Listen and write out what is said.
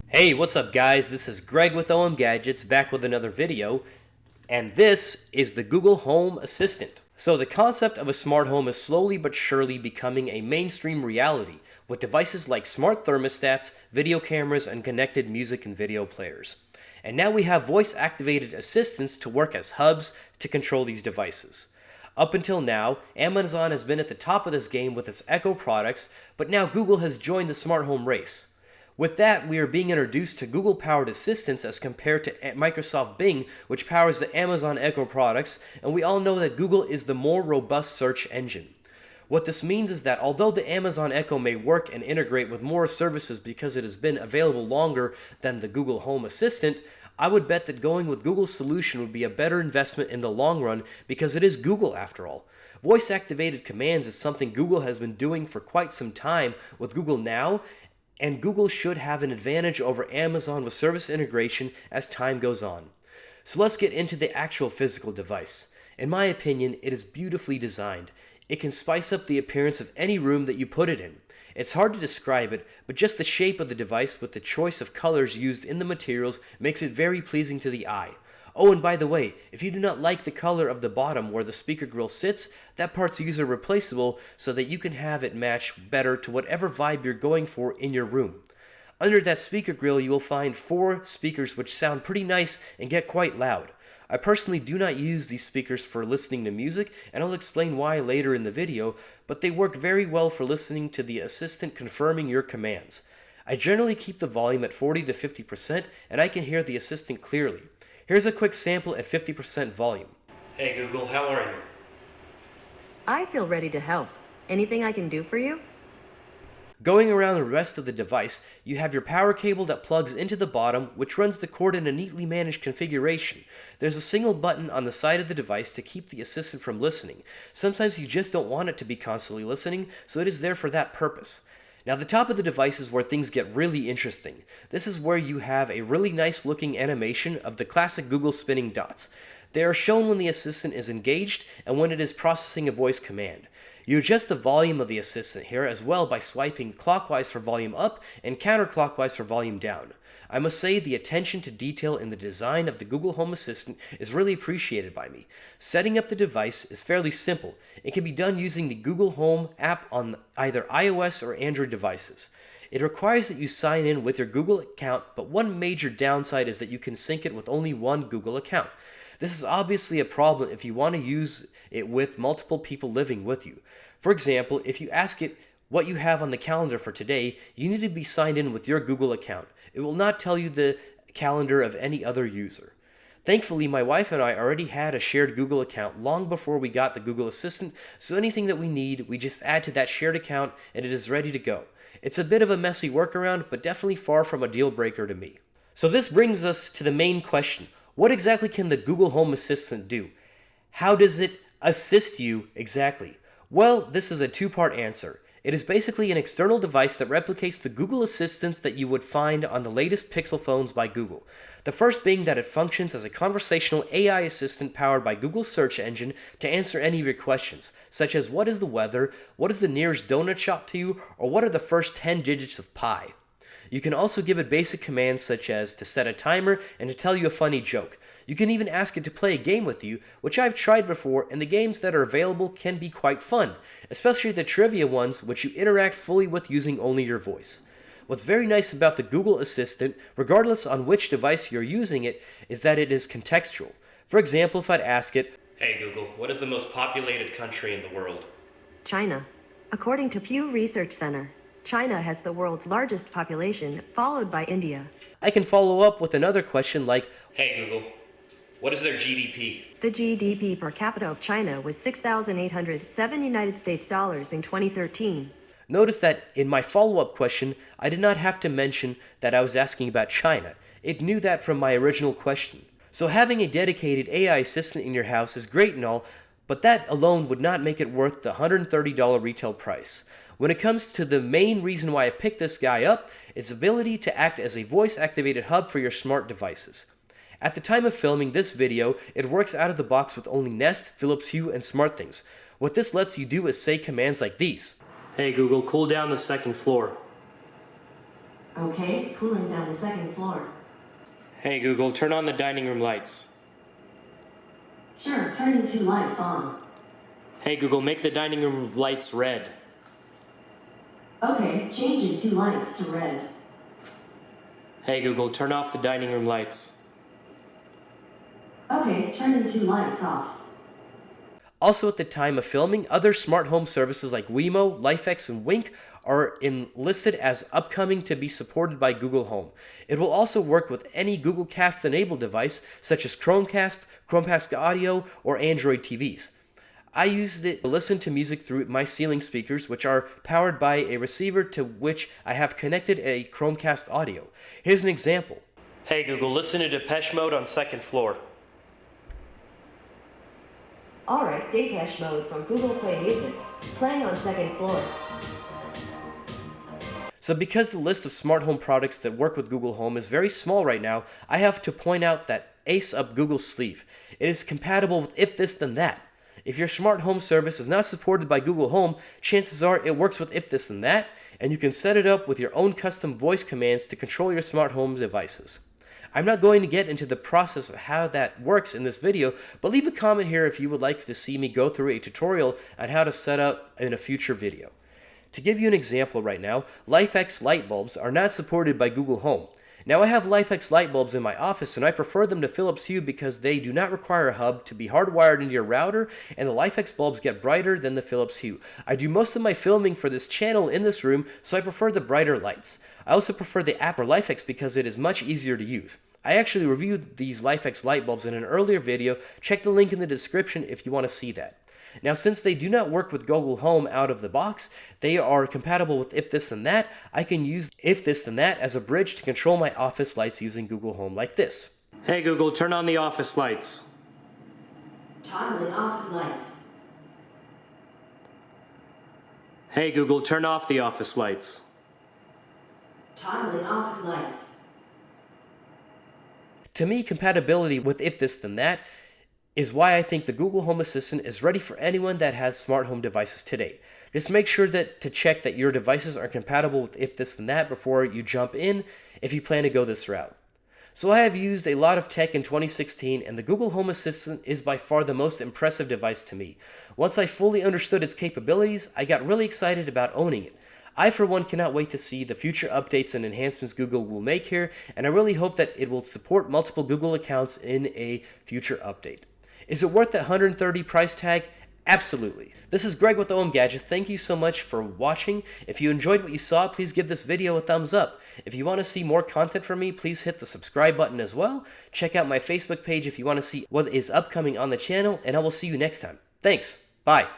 Hey, what's up guys? This is Greg with OMGadgets back with another video, and this is the Google Home Assistant. So the concept of a smart home is slowly but surely becoming a mainstream reality with devices like smart thermostats, video cameras, and connected music and video players. And now we have voice-activated assistants to work as hubs to control these devices. Up until now, Amazon has been at the top of this game with its Echo products, but now Google has joined the smart home race. With that, we are being introduced to Google-powered assistants as compared to Microsoft Bing, which powers the Amazon Echo products, and we all know that Google is the more robust search engine. What this means is that although the Amazon Echo may work and integrate with more services because it has been available longer than the Google Home Assistant, I would bet that going with Google's solution would be a better investment in the long run because it is Google after all. Voice-activated commands is something Google has been doing for quite some time with Google Now, and Google should have an advantage over Amazon with service integration as time goes on. So let's get into the actual physical device. In my opinion, it is beautifully designed. It can spice up the appearance of any room that you put it in. It's hard to describe it, but just the shape of the device with the choice of colors used in the materials makes it very pleasing to the eye. Oh, and by the way, if you do not like the color of the bottom where the speaker grill sits, that part's user replaceable so that you can have it match better to whatever vibe you're going for in your room. Under that speaker grill, you will find 4 speakers which sound pretty nice and get quite loud. I personally do not use these speakers for listening to music, and I'll explain why later in the video, but they work very well for listening to the assistant confirming your commands. I generally keep the volume at 40 to 50%, and I can hear the assistant clearly. Here's a quick sample at 50% volume. Hey Google, how are you? I feel ready to help. Anything I can do for you? Going around the rest of the device, you have your power cable that plugs into the bottom, which runs the cord in a neatly managed configuration. There's a single button on the side of the device to keep the assistant from listening. Sometimes you just don't want it to be constantly listening, so it is there for that purpose. Now the top of the device is where things get really interesting. This is where you have a really nice looking animation of the classic Google spinning dots. They are shown when the assistant is engaged and when it is processing a voice command. You adjust the volume of the assistant here as well by swiping clockwise for volume up and counterclockwise for volume down. I must say the attention to detail in the design of the Google Home Assistant is really appreciated by me. Setting up the device is fairly simple. It can be done using the Google Home app on either iOS or Android devices. It requires that you sign in with your Google account, but one major downside is that you can sync it with only one Google account. This is obviously a problem if you want to use it with multiple people living with you. For example, if you ask it what you have on the calendar for today, you need to be signed in with your Google account. It will not tell you the calendar of any other user. Thankfully, my wife and I already had a shared Google account long before we got the Google Assistant, so anything that we need, we just add to that shared account and it is ready to go. It's a bit of a messy workaround, but definitely far from a deal breaker to me. So this brings us to the main question. What exactly can the Google Home Assistant do? How does it assist you exactly? Well, this is a two-part answer. It is basically an external device that replicates the Google Assistants that you would find on the latest Pixel phones by Google. The first being that it functions as a conversational AI assistant powered by Google's search engine to answer any of your questions, such as what is the weather, what is the nearest donut shop to you, or what are the first 10 digits of pi. You can also give it basic commands such as to set a timer and to tell you a funny joke. You can even ask it to play a game with you, which I've tried before, and the games that are available can be quite fun, especially the trivia ones which you interact fully with using only your voice. What's very nice about the Google Assistant, regardless on which device you're using it, is that it is contextual. For example, if I'd ask it, "Hey Google, what is the most populated country in the world?" China. According to Pew Research Center, China has the world's largest population, followed by India. I can follow up with another question like, "Hey Google, what is their GDP?" The GDP per capita of China was $6,807 United States dollars in 2013. Notice that in my follow-up question, I did not have to mention that I was asking about China. It knew that from my original question. So having a dedicated AI assistant in your house is great and all, but that alone would not make it worth the $130 retail price. When it comes to the main reason why I picked this guy up, its ability to act as a voice-activated hub for your smart devices. At the time of filming this video, it works out of the box with only Nest, Philips Hue, and SmartThings. What this lets you do is say commands like these. Hey Google, cool down the second floor. Okay, cooling down the second floor. Hey Google, turn on the dining room lights. Sure, turning 2 lights on. Hey Google, make the dining room lights red. Okay, changing 2 lights to red. Hey Google, turn off the dining room lights. Okay, turning 2 lights off. Also at the time of filming, other smart home services like Wemo, LIFX, and Wink are listed as upcoming to be supported by Google Home. It will also work with any Google Cast enabled device such as Chromecast, Chromecast Audio, or Android TVs. I used it to listen to music through my ceiling speakers, which are powered by a receiver to which I have connected a Chromecast Audio. Here's an example. Hey Google, listen to Depeche Mode on second floor. Alright, Depeche Mode from Google Play Music. Playing on second floor. So because the list of smart home products that work with Google Home is very small right now, I have to point out that Ace up Google's sleeve. It is compatible with if this then that. If your smart home service is not supported by Google Home, chances are it works with if this then that, and you can set it up with your own custom voice commands to control your smart home devices. I'm not going to get into the process of how that works in this video, but leave a comment here if you would like to see me go through a tutorial on how to set up in a future video. To give you an example right now, LIFX light bulbs are not supported by Google Home. Now I have LIFX light bulbs in my office and I prefer them to Philips Hue because they do not require a hub to be hardwired into your router, and the LIFX bulbs get brighter than the Philips Hue. I do most of my filming for this channel in this room, so I prefer the brighter lights. I also prefer the app for LIFX because it is much easier to use. I actually reviewed these LIFX light bulbs in an earlier video. Check the link in the description if you want to see that. Now, since they do not work with Google Home out of the box, they are compatible with if this then that. I can use if this then that as a bridge to control my office lights using Google Home like this. Hey Google, turn on the office lights. Toggling office lights. Hey Google, turn off the office lights. Toggling office lights. To me, compatibility with if this then that is why I think the Google Home Assistant is ready for anyone that has smart home devices today. Just make sure to check that your devices are compatible with if this then that before you jump in if you plan to go this route. So I have used a lot of tech in 2016, and the Google Home Assistant is by far the most impressive device to me. Once I fully understood its capabilities, I got really excited about owning it. I, for one, cannot wait to see the future updates and enhancements Google will make here, and I really hope that it will support multiple Google accounts in a future update. Is it worth that $130 price tag? Absolutely. This is Greg with OMGadgets. Thank you so much for watching. If you enjoyed what you saw, please give this video a thumbs up. If you want to see more content from me, please hit the subscribe button as well. Check out my Facebook page if you want to see what is upcoming on the channel, and I will see you next time. Thanks. Bye.